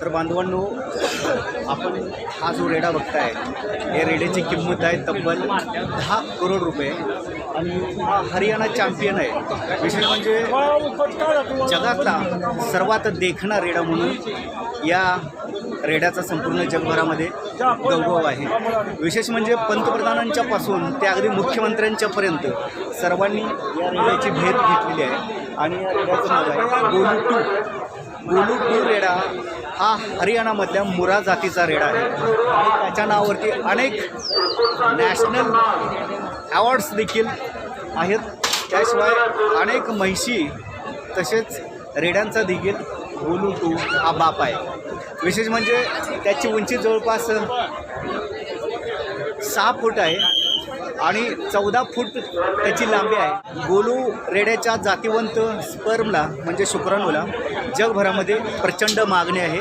तर बांधवांनो, आपण हा जो रेडा बघताय, या रेड्याची किंमत आहे तब्बल 10 करोड रुपये आणि हा हरियाणा चॅम्पियन आहे। विशेष म्हणजे जगातला सर्वात देखणा रेडा म्हणून या रेड्याचा संपूर्ण जगभरामध्ये गौरव आहे। विशेष म्हणजे पंतप्रधानांच्या पासून ते अगदी मुख्यमंत्र्यांच्यापर्यंत सर्वांनी या रेड्याची भेट घेतलेली आहे आणि या रेड्याचं नाव आहे गोलू 2। गोलू 2 रेडा हा हरियाणामधल्या मुरा जातीचा रेडा आहे आणि त्याच्या नावावरती अनेक नॅशनल अवॉर्ड्स देखील आहेत। त्याशिवाय अनेक म्हैशी तसेच रेड्यांचा देखील गोलू 2 हा बाप आहे। विशेष म्हणजे त्याची उंची जवळपास 6 फूट आहे आणि 14 फूट त्याची लांबी आहे। गोलू रेड्याच्या जातिवंत स्पर्मला म्हणजे शुक्राणूला जगभरामध्ये प्रचंड मागणी आहे।